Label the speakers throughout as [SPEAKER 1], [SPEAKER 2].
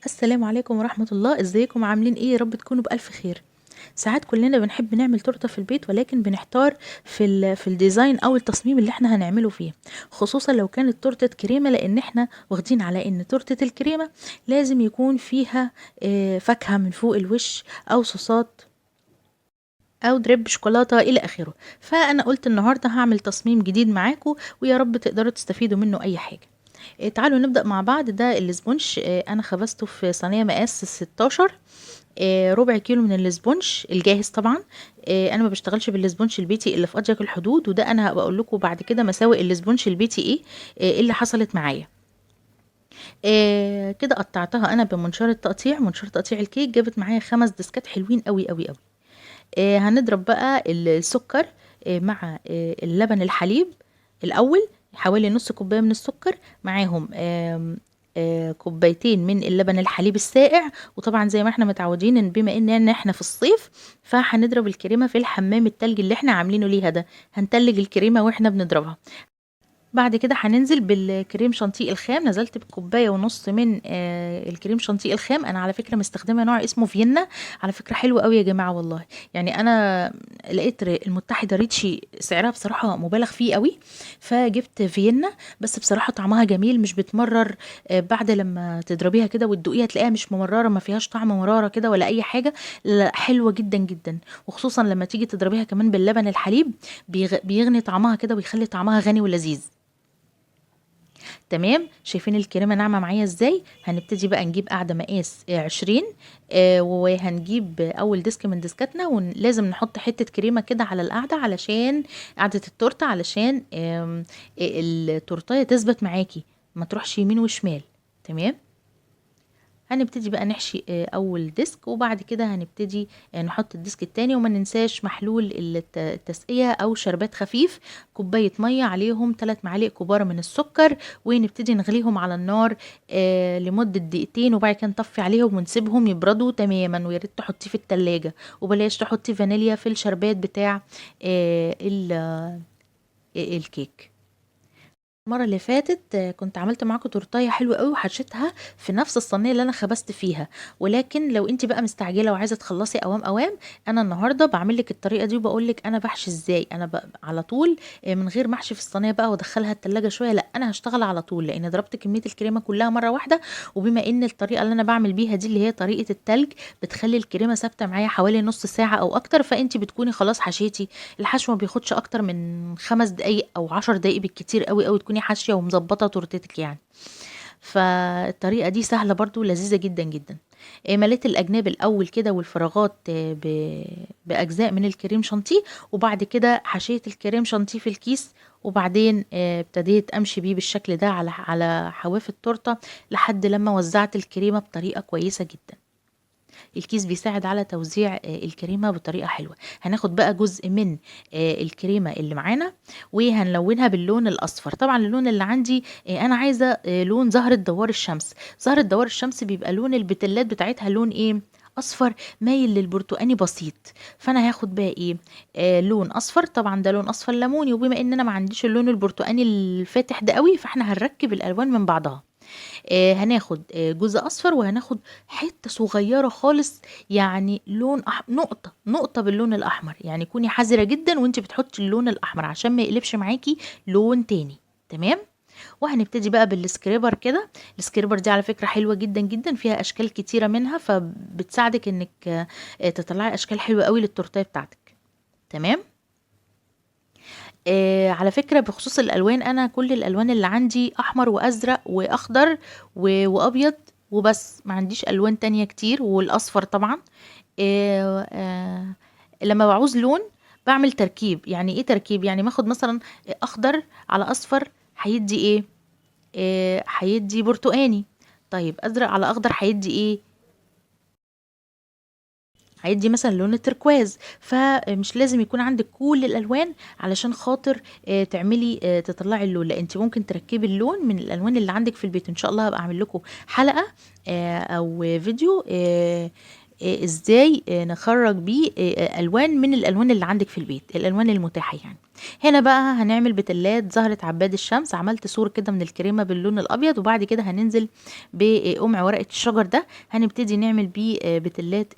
[SPEAKER 1] السلام عليكم ورحمة الله، ازيكم عاملين ايه؟ يا رب تكونوا بألف خير. ساعات كلنا بنحب نعمل تورته في البيت، ولكن بنحتار في الديزاين او التصميم اللي احنا هنعمله فيه، خصوصا لو كانت تورته كريمه، لان احنا واخدين على ان تورته الكريمه لازم يكون فيها فاكهه من فوق الوش، او صوصات، او دريب شوكولاته الى اخره. فانا قلت النهارده هعمل تصميم جديد معاكم، ويا رب تقدروا تستفيدوا منه اي حاجه. تعالوا نبدأ مع بعض. ده الاسبونج، انا خبزته في صينية مقاس 16، ربع كيلو من الاسبونج الجاهز طبعا. انا ما بشتغلش بالاسبونج البيتي الا في اضيق الحدود، وده انا هبقى اقول لكم بعد كده مساوئ الاسبونج البيتي ايه. إيه اللي حصلت معايا. كده قطعتها انا بمنشار التقطيع، منشار تقطيع الكيك، جابت معايا 5 ديسكات حلوين قوي قوي قوي. هنضرب بقى السكر مع اللبن الحليب الأول، حوالي نص كوباية من السكر، معاهم كوبايتين من اللبن الحليب الساقع. وطبعا زي ما احنا متعودين ان بما ان احنا في الصيف، فهنضرب الكريمة في الحمام التلج اللي احنا عاملينه ليها ده، هنتلج الكريمة واحنا بنضربها. بعد كده هننزل بالكريم شانتيه الخام، نزلت بكوبايه ونص من الكريم شانتيه الخام. انا على فكره مستخدمه نوع اسمه فيينا، على فكره حلو قوي يا جماعه والله. يعني انا لقيت المتحده ريتشي سعرها بصراحه مبالغ فيه قوي، فجبت فيينا. بس بصراحه طعمها جميل، مش بتمرر. بعد لما تضربيها كده وتدوقيها تلاقيها مش ممرره، ما فيهاش طعم مراره كده ولا اي حاجه. لا، حلوه جدا جدا، وخصوصا لما تيجي تضربيها كمان باللبن الحليب، بيغني طعمها كده ويخلي طعمها غني ولذيذ. تمام، شايفين الكريمه ناعمه معايا ازاي؟ هنبتدي بقى نجيب قاعده مقاس 20، وهنجيب اول ديسك من ديسكاتنا، ولازم نحط حته كريمه كده على القاعده، علشان قاعده التورته، علشان التورتيه تثبت معاكي، ما تروحش يمين وشمال. تمام. هنبتدي بقى نحشي اول ديسك، وبعد كده هنبتدي نحط الديسك التاني. وما ننساش محلول التسقية او شربات خفيف، كوباية مية عليهم 3 معالق كبار من السكر، ونبتدي نغليهم على النار لمدة دقيقتين، وبعد كده نطفي عليهم ونسيبهم يبردوا تماما. ويا ريت تحطيه في التلاجة، وبلاش تحطي فانيليا في الشربات بتاع الكيك. المرة اللي فاتت كنت عملت معاكم تورتايه حلوة قوي، وحشيتها في نفس الصينية اللي انا خبزت فيها. ولكن لو انت بقى مستعجلة وعايزة تخلصي اوام اوام، انا النهاردة بعمل لك الطريقة دي، وبقول لك انا بحشي ازاي. انا بقى على طول من غير ما احشي في الصينية بقى وادخلها التلاجة شوية، لا انا هشتغل على طول، لان ضربت كمية الكريمة كلها مرة واحدة. وبما ان الطريقة اللي انا بعمل بيها دي اللي هي طريقة التلج، بتخلي الكريمة ثابتة معايا حوالي نص ساعة او اكتر، فانت بتكوني خلاص حشيتي. الحشو ما بياخدش اكتر من 5 دقايق او 10 دقايق بالكتير قوي قوي، تكوني حاشيه ومظبطه تورتتك يعني. فالطريقه دي سهله برضو، لذيذه جدا جدا. مليت الاجناب الاول كده والفراغات باجزاء من الكريم شانتيه، وبعد كده حشيت الكريم شانتيه في الكيس. وبعدين ابتديت امشي بيه بالشكل ده على حواف التورته، لحد لما وزعت الكريمه بطريقه كويسه جدا. الكيس بيساعد على توزيع الكريمة بطريقة حلوة. هناخد بقى جزء من الكريمة اللي معانا، وهنلونها باللون الأصفر. طبعا اللون اللي عندي أنا عايزة لون زهرة دوار الشمس. زهرة دوار الشمس بيبقى لون البتلات بتاعتها لون إيه؟ اصفر مايل للبرتقاني بسيط. فانا هاخد بقى ايه؟ لون اصفر، طبعا ده لون اصفر ليموني. وبما ان انا ما عنديش اللون البرتقاني الفاتح ده قوي، فاحنا هنركب الالوان من بعضها. هناخد جزء اصفر، وهناخد حته صغيره خالص، يعني لون نقطه نقطه باللون الاحمر. يعني كوني حذره جدا وانت بتحطي اللون الاحمر، عشان ما يقلبش معاكي لون تاني. تمام. وهنبتدي بقى بالسكريبر كده. السكريبر دي على فكره حلوه جدا جدا، فيها اشكال كتيره منها، فبتساعدك انك تطلعي اشكال حلوه قوي للتورتيه بتاعتك. تمام. على فكرة بخصوص الألوان، أنا كل الألوان اللي عندي أحمر وأزرق وأخضر وأبيض وبس، ما عنديش ألوان تانية كتير، والأصفر طبعا. آه آه لما بعوز لون بعمل تركيب. يعني ايه تركيب؟ يعني باخد مثلا أخضر على أصفر، هيدي ايه؟ هيدي برتقاني. طيب أزرق على أخضر هيدي ايه؟ هيدي مثلا لون التركواز. فمش لازم يكون عندك كل الالوان علشان خاطر تعملي تطلعي اللون، لا انت ممكن تركبي اللون من الالوان اللي عندك في البيت. ان شاء الله هبقى اعمل لكم حلقة او فيديو ازاي نخرج بيه الوان من الالوان اللي عندك في البيت، الالوان المتاحة يعني. هنا بقى هنعمل بتلات زهرة عباد الشمس. عملت سور كده من الكريمة باللون الأبيض، وبعد كده هننزل بقمع ورقة الشجر ده، هنبتدي نعمل بيه بتلات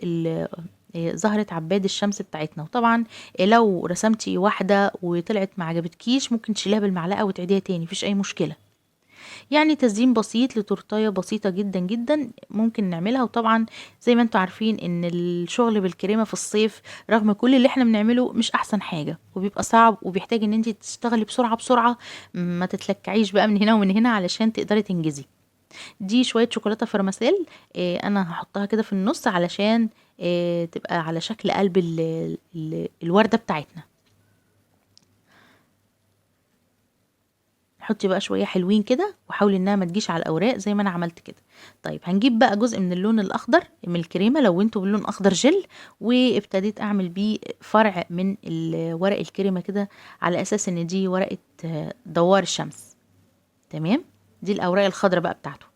[SPEAKER 1] زهرة عباد الشمس بتاعتنا. وطبعا لو رسمتي واحدة وطلعت ما عجبتكيش ممكن تشيلها بالمعلقة وتعيديها تاني، مفيش أي مشكلة. يعني تزيين بسيط لتورتاية بسيطة جدا جدا ممكن نعملها. وطبعا زي ما انتوا عارفين ان الشغل بالكريمة في الصيف رغم كل اللي احنا بنعمله مش احسن حاجة، وبيبقى صعب وبيحتاج ان انت تشتغلي بسرعة بسرعة، ما تتلكعيش بقى من هنا ومن هنا علشان تقدري تنجزي. دي شوية شوكولاتة فرماسيل، انا هحطها كده في النص علشان تبقى على شكل قلب الوردة بتاعتنا. حطي بقى شويه حلوين كده، وحاولي انها ما تجيش على الاوراق زي ما انا عملت كده. طيب هنجيب بقى جزء من اللون الاخضر من الكريمه، لونته باللون اخضر جل، وابتديت اعمل بيه فرع من ورق الكريمه كده، على اساس ان دي ورقه دوار الشمس. تمام، دي الاوراق الخضراء بقى بتاعته.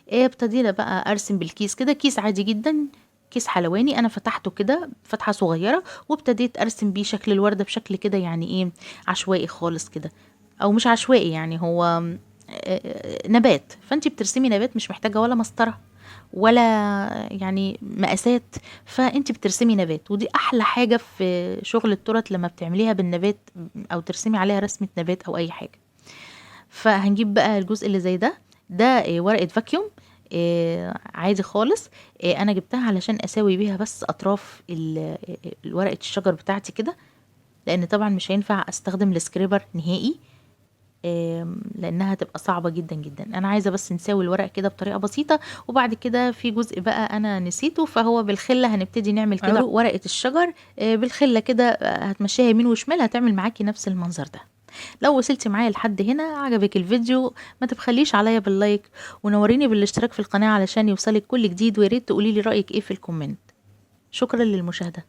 [SPEAKER 1] ابتدينا بقى ارسم بالكيس كده، كيس عادي جدا، كيس حلواني. انا فتحته كده فتحه صغيره، وابتديت ارسم بيه شكل الورده بشكل كده يعني ايه، عشوائي خالص كده، او مش عشوائي يعني هو نبات. فانتي بترسمي نبات مش محتاجه ولا مسطره ولا يعني مقاسات، فانتي بترسمي نبات. ودي احلى حاجه في شغل التورت لما بتعمليها بالنبات، او ترسمي عليها رسمه نبات او اي حاجه. فهنجيب بقى الجزء اللي زي ده ورقة فاكيوم عادي خالص. انا جبتها علشان اساوي بيها بس اطراف ورقة الشجر بتاعتي كده، لان طبعا مش هينفع استخدم السكريبر نهائي، لانها تبقى صعبة جدا جدا. انا عايزة بس نساوي الورق كده بطريقة بسيطة. وبعد كده في جزء بقى انا نسيته، فهو بالخلة هنبتدي نعمل كده عروق ورقة الشجر بالخلة كده، هتمشيها يمين وشمال هتعمل معاكي نفس المنظر ده. لو وصلتي معايا لحد هنا عجبك الفيديو ما تبخليش عليا باللايك، ونوريني بالاشتراك في القناة علشان يوصلك كل جديد، وياريت تقوليلي رأيك ايه في الكومنت. شكرا للمشاهدة.